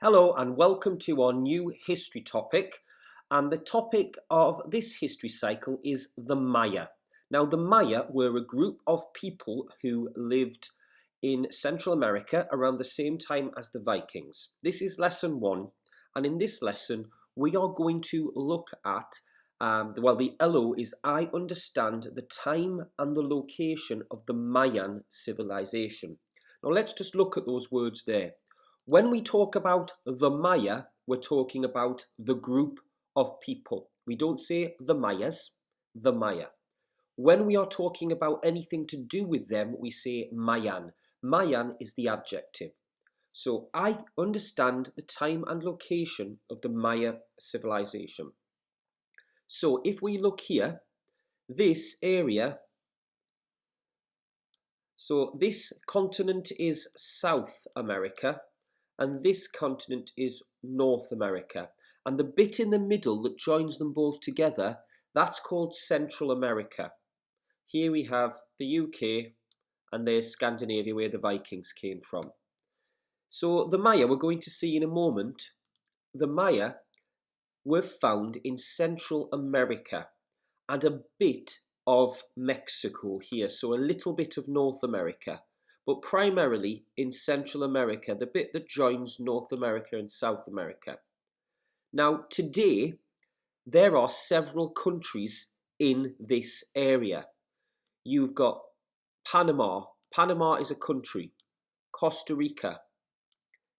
Hello and welcome to our new history topic, and the topic of this history cycle is the Maya. Now the Maya were a group of people who lived in Central America around the same time as the Vikings. This is lesson 1, and in this lesson we are going to look at the LO is I understand the time and the location of the Mayan civilization. Now let's just look at those words there. When we talk about the Maya, we're talking about the group of people. We don't say the Mayas, the Maya. When we are talking about anything to do with them, we say Mayan. Mayan is the adjective. So I understand the time and location of the Maya civilization. So if we look here, this area, so this continent is South America, and this continent is North America. And the bit in the middle that joins them both together, that's called Central America. Here we have the UK, and there's Scandinavia, where the Vikings came from. So the Maya, we're going to see in a moment, the Maya were found in Central America and a bit of Mexico here, so a little bit of North America, but primarily in Central America, the bit that joins North America and South America. Now today there are several countries in this area. You've got Panama. Panama is a country. Costa Rica,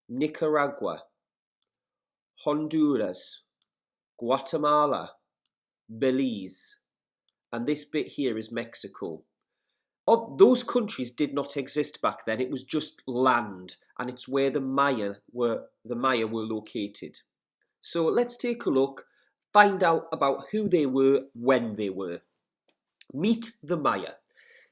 Nicaragua, Honduras, Guatemala, Belize, and this bit here is Mexico. Those countries did not exist back then. It was just land, and it's where the Maya were located. So let's take a look, find out about who they were, when they were. Meet the Maya.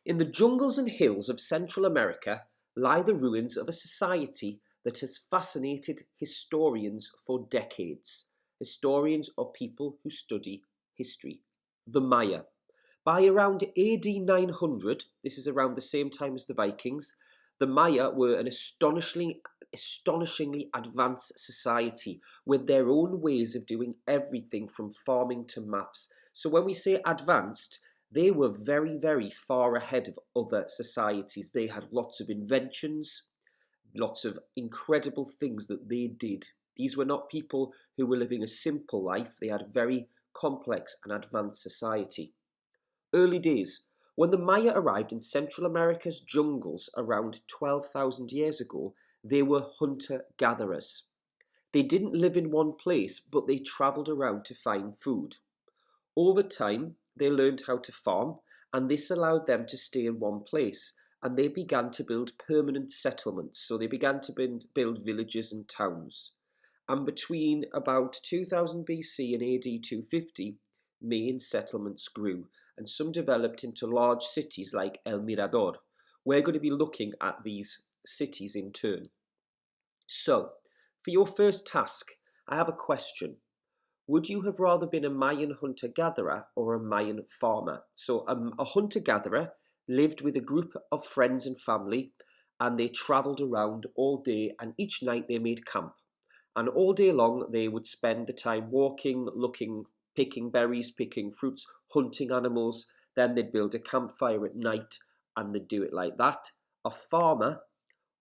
In the jungles and hills of Central America lie the ruins of a society that has fascinated historians for decades. Historians are people who study history. The Maya. By around AD 900, this is around the same time as the Vikings, the Maya were an astonishingly advanced society with their own ways of doing everything from farming to maths. So when we say advanced, they were very, very far ahead of other societies. They had lots of inventions, lots of incredible things that they did. These were not people who were living a simple life. They had a very complex and advanced society. Early days. When the Maya arrived in Central America's jungles around 12,000 years ago, they were hunter-gatherers. They didn't live in one place, but they travelled around to find food. Over time, they learned how to farm, and this allowed them to stay in one place, and they began to build permanent settlements. So they began to build villages and towns. And between about 2000 BC and AD 250, Mayan settlements grew, and some developed into large cities like El Mirador. We're going to be looking at these cities in turn. So, for your first task, I have a question. Would you have rather been a Mayan hunter-gatherer or a Mayan farmer? So a hunter-gatherer lived with a group of friends and family, and they travelled around all day, and each night they made camp. And all day long they would spend the time walking, looking, picking berries, picking fruits, hunting animals. Then they'd build a campfire at night, and they'd do it like that. A farmer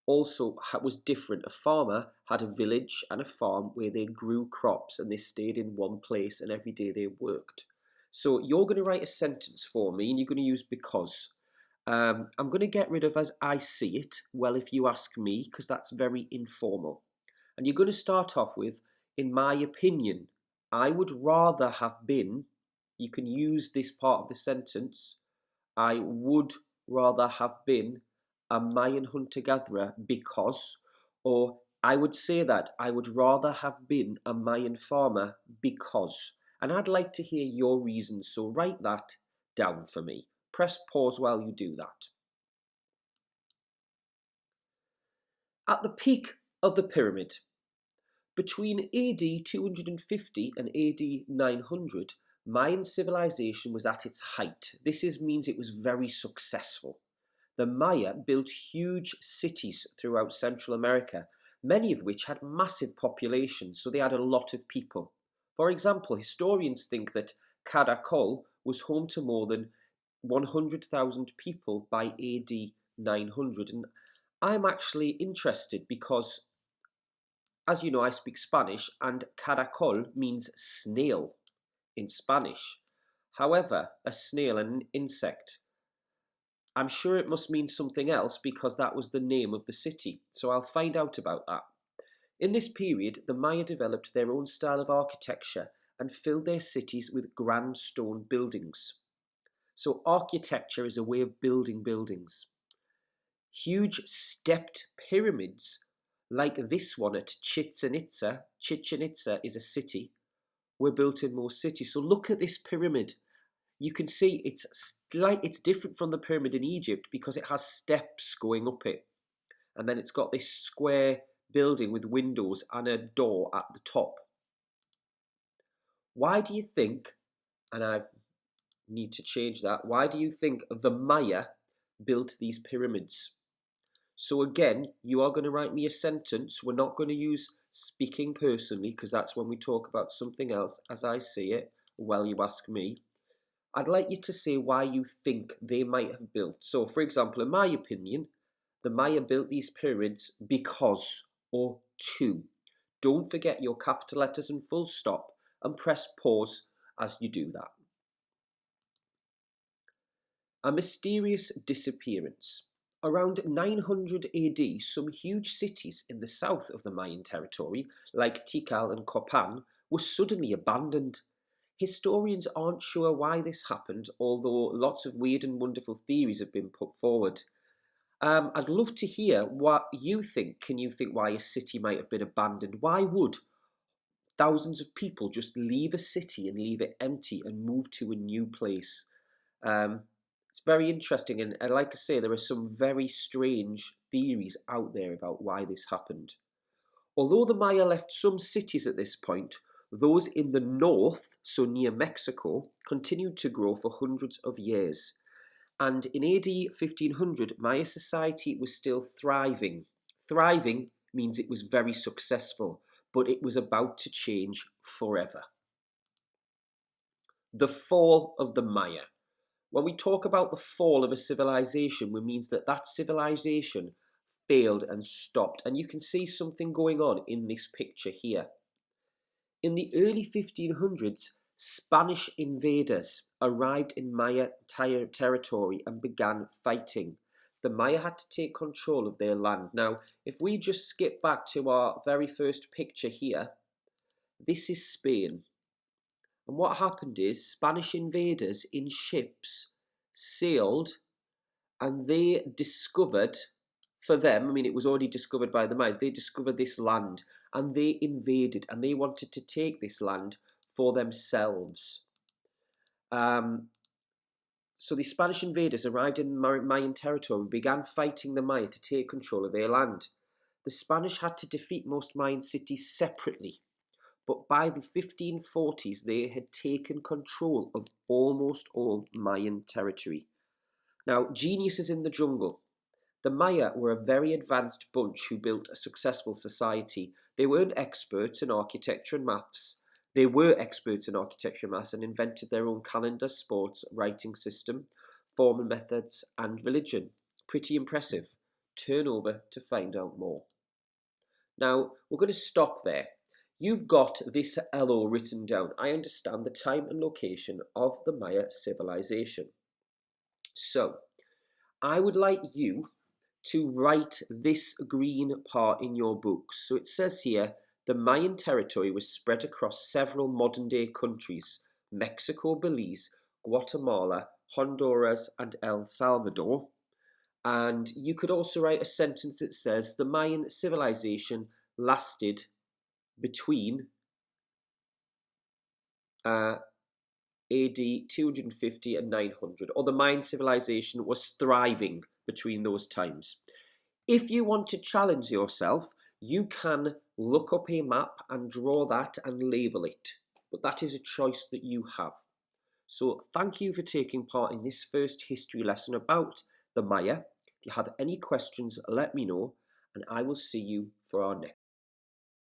also was different. A farmer had a village and a farm where they grew crops, and they stayed in one place, and every day they worked. So you're going to write a sentence for me, and you're going to use because. I'm going to get rid of as I see it, well, if you ask me, because that's very informal. And you're going to start off with, in my opinion, I would rather have been, you can use this part of the sentence, I would rather have been a Mayan hunter-gatherer because, or I would say that I would rather have been a Mayan farmer because. And I'd like to hear your reasons, so write that down for me. Press pause while you do that. At the peak of the pyramid, between AD 250 and AD 900, Mayan civilization was at its height. This means it was very successful. The Maya built huge cities throughout Central America, many of which had massive populations, so they had a lot of people. For example, historians think that Karakol was home to more than 100,000 people by AD 900. And I'm actually interested because, as you know, I speak Spanish, and caracol means snail in Spanish. However, a snail, an insect, I'm sure it must mean something else because that was the name of the city. So I'll find out about that. In this period, the Maya developed their own style of architecture and filled their cities with grand stone buildings. So architecture is a way of building buildings. Huge stepped pyramids like this one at Chichen Itza is a city, were built in most cities. So look at this pyramid. You can see it's different from the pyramid in Egypt because it has steps going up it. And then it's got this square building with windows and a door at the top. Why do you think, and I need to change that, why do you think the Maya built these pyramids? So again, you are going to write me a sentence. We're not going to use speaking personally because that's when we talk about something else as I see it, while you ask me. I'd like you to say why you think they might have built. So for example, in my opinion, the Maya built these pyramids because or to. Don't forget your capital letters and full stop and press pause as you do that. A mysterious disappearance. Around 900 AD, some huge cities in the south of the Mayan territory, like Tikal and Copan, were suddenly abandoned. Historians aren't sure why this happened, although lots of weird and wonderful theories have been put forward. I'd love to hear what you think. Can you think why a city might have been abandoned? Why would thousands of people just leave a city and leave it empty and move to a new place? It's very interesting, and like I say, there are some very strange theories out there about why this happened. Although the Maya left some cities at this point, those in the north, so near Mexico, continued to grow for hundreds of years. And in AD 1500, Maya society was still thriving. Thriving means it was very successful, but it was about to change forever. The fall of the Maya. When we talk about the fall of a civilization, it means that that civilization failed and stopped. And you can see something going on in this picture here. In the early 1500s, Spanish invaders arrived in Maya territory and began fighting. The Maya had to take control of their land. Now, if we just skip back to our very first picture here, this is Spain. And what happened is Spanish invaders in ships sailed and they discovered, for them, I mean, it was already discovered by the Mayas, they discovered this land and they invaded and they wanted to take this land for themselves. So the Spanish invaders arrived in Mayan territory and began fighting the Maya to take control of their land. The Spanish had to defeat most Mayan cities separately. But by the 1540s, they had taken control of almost all Mayan territory. Now, geniuses in the jungle. The Maya were a very advanced bunch who built a successful society. They weren't experts in architecture and maths. They were experts in architecture and maths and invented their own calendar, sports, writing system, formal methods, and religion. Pretty impressive. Turn over to find out more. Now, we're going to stop there. You've got this LO written down. I understand the time and location of the Maya civilization. So, I would like you to write this green part in your books. So it says here, the Mayan territory was spread across several modern-day countries, Mexico, Belize, Guatemala, Honduras, and El Salvador. And you could also write a sentence that says, the Mayan civilization lasted between AD 250 and 900, or the Mayan civilization was thriving between those times. If you want to challenge yourself, you can look up a map and draw that and label it, but that is a choice that you have. So thank you for taking part in this first history lesson about the Maya. If you have any questions, let me know, and I will see you for our next.